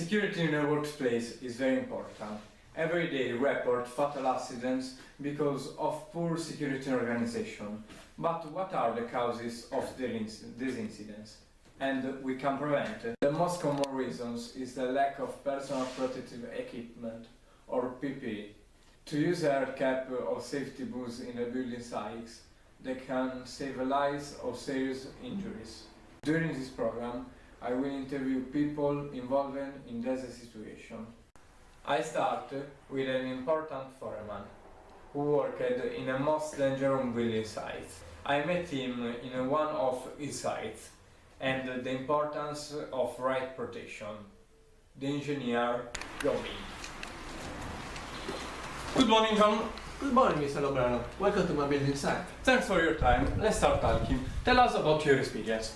Security in a workplace is very important. Every day report fatal accidents because of poor security organization. But what are the causes of these incidents? And we can prevent it. The most common reasons is the lack of personal protective equipment or PPE. To use air cap or safety boots in a building sites, they can save lives or serious injuries. During this program, I will interview people involved in this situation. I start with an important foreman who worked in a most dangerous building site. I met him in one of his sites and the importance of right protection. The engineer, Yomi. Good morning, John. Good morning, Mr. Lobrano. Welcome to my building site. Thanks for your time. Let's start talking. Tell us about your experience.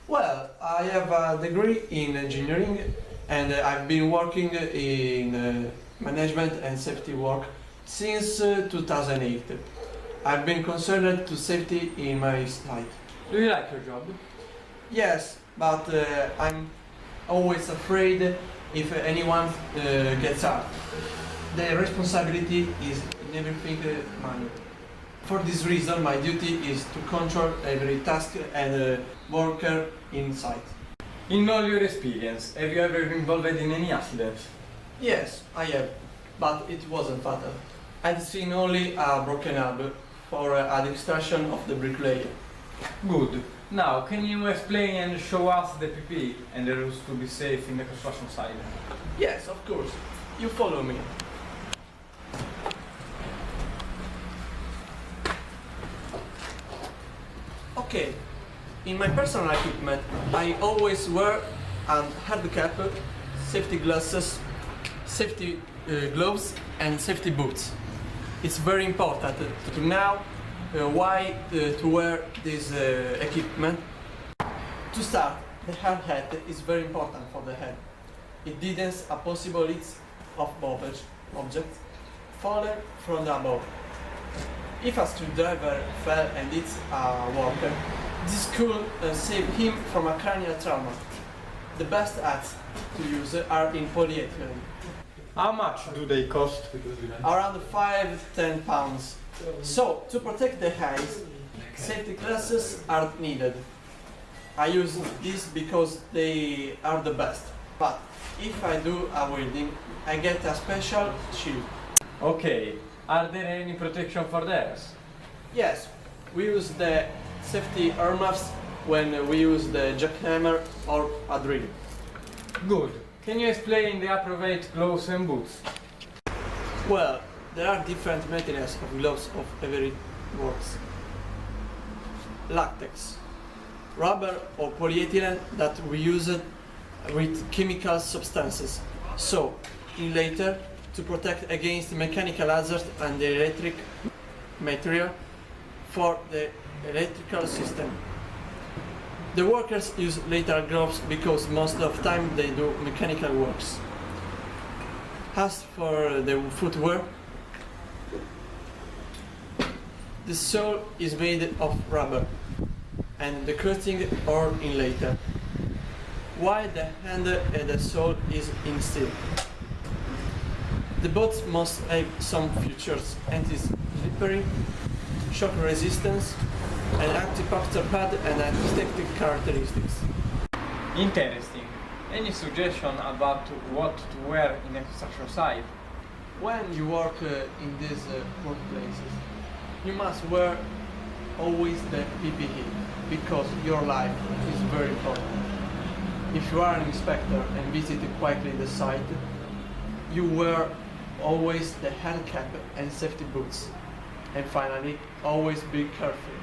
Well, I have a degree in engineering and I've been working in management and safety work since 2008. I've been concerned to safety in my site. Do you like your job? Yes, but I'm always afraid if anyone gets hurt. The responsibility is in everything mine. For this reason, my duty is to control every task and worker in site. In all your experience, have you ever been involved in any accident? Yes, I have, but it wasn't fatal. I'd seen only a broken hub for an extraction of the bricklayer. Good. Now, can you explain and show us the PPE and the rules to be safe in the construction site? Yes, of course. You follow me. Okay, in my personal equipment, I always wear a hard cap, safety glasses, safety gloves and safety boots. It's very important to know why to wear this equipment. To start, the hard hat is very important for the head. It deadens a possible hit of objects fallen from above. If a screwdriver fell and hits a worker, this could save him from a cranial trauma. The best hats to use are in polyethylene. How much do they cost? Around 5–10 pounds. So, to protect the eyes, safety glasses are needed. I use these because they are the best. But if I do a welding, I get a special shield. Okay. Are there any protection for theirs? Yes, we use the safety earmuffs when we use the jackhammer or a drill. Good. Can you explain the appropriate gloves and boots? Well, there are different materials of gloves of every works. Latex, rubber or polyethylene that we use with chemical substances. So, in later, to protect against mechanical hazards and the electric material for the electrical system. The workers use lateral gloves because most of the time they do mechanical works. As for the footwear, the sole is made of rubber and the coating or in later, while the hand and the sole is in steel. The boots must have some features: anti-slippery, shock resistance, an anti-puncture pad and anti-static characteristics. Interesting. Any suggestion about what to wear in a construction site? When you work in these workplaces, you must wear always the PPE because your life is very important. If you are an inspector and visit quietly the site, you wear always the hand cap and safety boots. And finally, always be careful.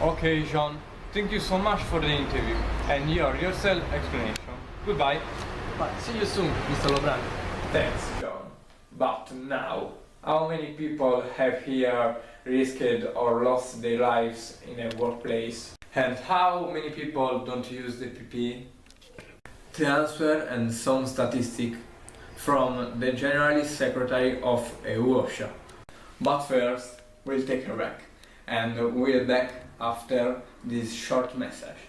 Okay, John. Thank you so much for the interview and yourself explanation. Goodbye. Bye. See you soon, Mr. Lobrano. Thanks, John. But now, how many people have here risked or lost their lives in a workplace? And how many people don't use the PPE? The answer and some statistics from the General Secretary of OSHA. But first, we'll take a break, and we'll back after this short message.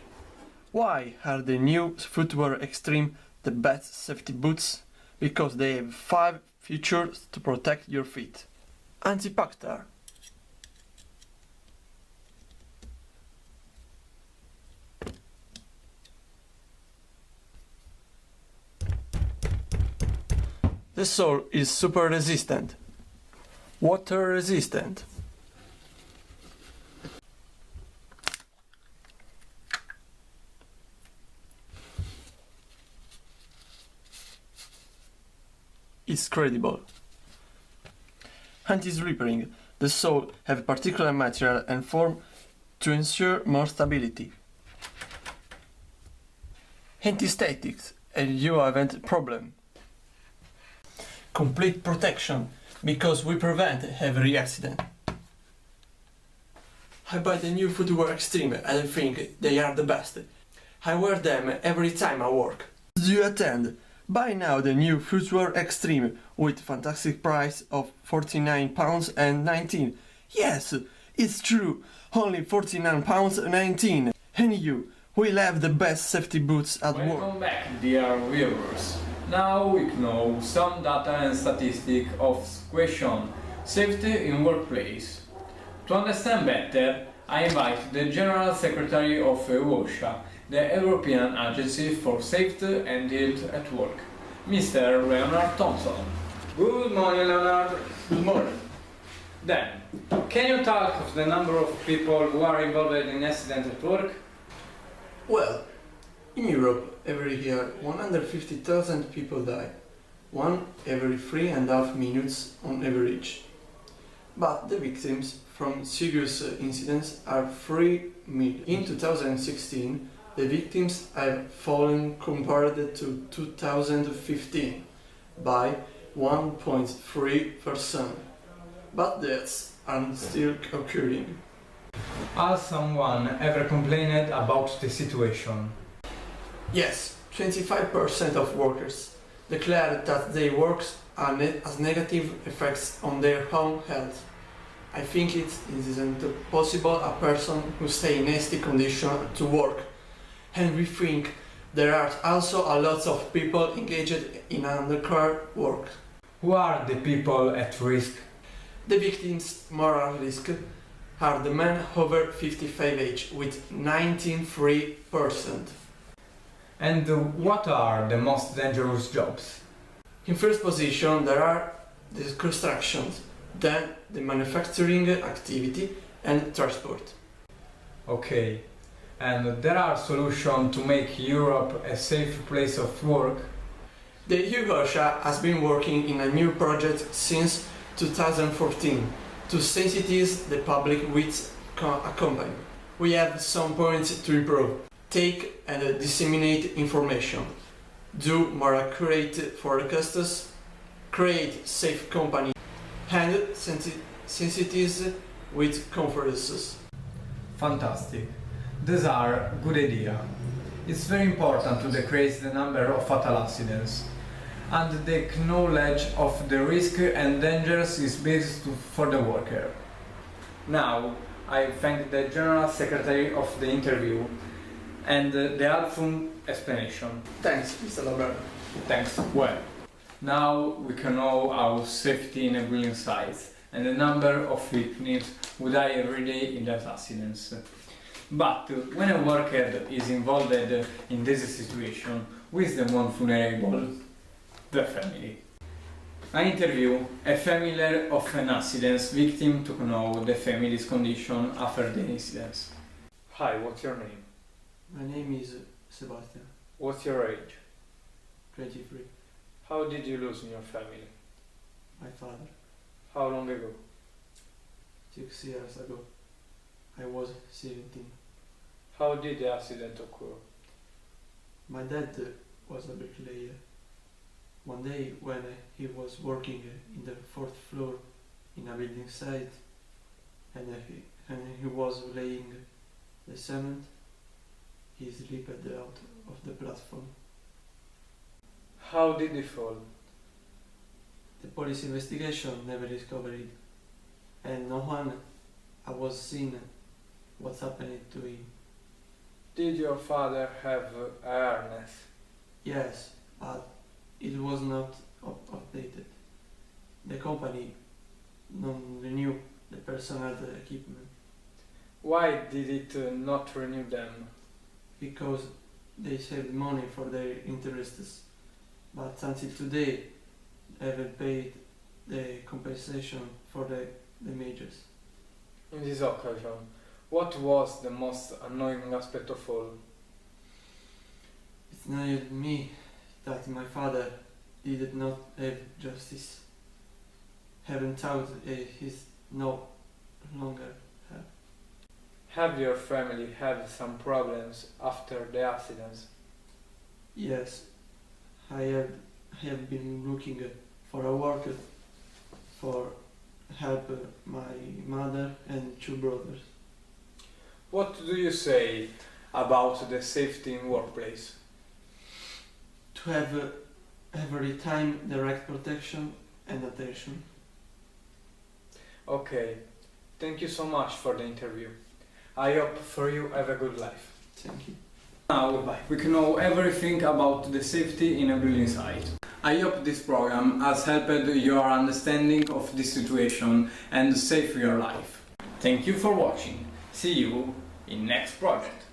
Why are the new Footwear Extreme the the best safety boots because they have 5 features to protect your feet. Anti-puncture. The sole is super resistant, water resistant. It's credible. Anti-slippering. The sole have particular material and form to ensure more stability. Anti-statics, and you haven't problem. Complete protection, because we prevent every accident. I buy the new Footwear Extreme and I think they are the best. I wear them every time I work. Do you attend? Buy now the new Footwear Extreme with fantastic price of £49 and 19. Yes, it's true, only £49 and 19. And you will have the best safety boots at work. Welcome back, dear viewers. Now we know some data and statistics of question safety in workplace. To understand better, I invite the General Secretary of EUOSHA, the European Agency for Safety and Health at Work, Mr. Leonard Thompson. Good morning, Leonard. Good morning. Then, can you talk of the number of people who are involved in accidents at work? Well, in Europe, every year 150,000 people die, 1 every 3.5 minutes on average. But the victims from serious incidents are 3 million. In 2016, the victims have fallen compared to 2015 by 1.3%, but deaths are still occurring. Has someone ever complained about the situation? Yes, 25% of workers declared that their works has negative effects on their own health. I think it isn't possible a person who stay in nasty condition to work, and we think there are also a lot of people engaged in undercare work. Who are the people at risk? The victims more at risk are the men over 55 age with 93%. And what are the most dangerous jobs? In first position there are the construction, then the manufacturing activity and transport. Okay, and there are solutions to make Europe a safe place of work? The EUOSHA has been working in a new project since 2014 to sensitize the public with a company. We have some points to improve. Take and disseminate information, do more accurate forecasts, create safe company, and sensitize with conferences. Fantastic. These are good ideas. It's very important to decrease the number of fatal accidents, and the knowledge of the risk and dangers is based for the worker. Now, I thank the General Secretary of the interview and the helpful explanation. Thanks, Mr. Lobrano. Thanks. Well, now we can know our safety in a building site and the number of victims who die every day in those accidents. But when a worker is involved in this situation, who is the most vulnerable? The family. I interview a family of an accident victim to know the family's condition after the incident. Hi, what's your name? My name is Sebastian, What's your age? 23. How did you lose in your family? My father, How long ago? 6 years ago. I was 17. How did the accident occur? My dad was a bricklayer. One day when he was working in the 4th floor in a building site and he was laying the cement, he slipped out of the platform. How did he fall? The police investigation never discovered it, and no one was seen what's happening to him. Did your father have a harness? Yes, but it was not updated. The company non-renew the personnel equipment Why did it not renew them? because they saved money for their interests, but until today they haven't paid the compensation for the damages. In this occasion, what was the most annoying aspect of all? It annoyed me that my father did not have justice. Having thought he's no longer have. Have your family had some problems after the accidents? Yes, I have been looking for a work for help my mother and two brothers. What do you say about the safety in workplace? To have every time the right protection and attention. Okay, thank you so much for the interview. I hope for you have a good life. Thank you. Now we can know everything about the safety in a building site. I hope this program has helped your understanding of this situation and save your life. Thank you for watching. See you in next project.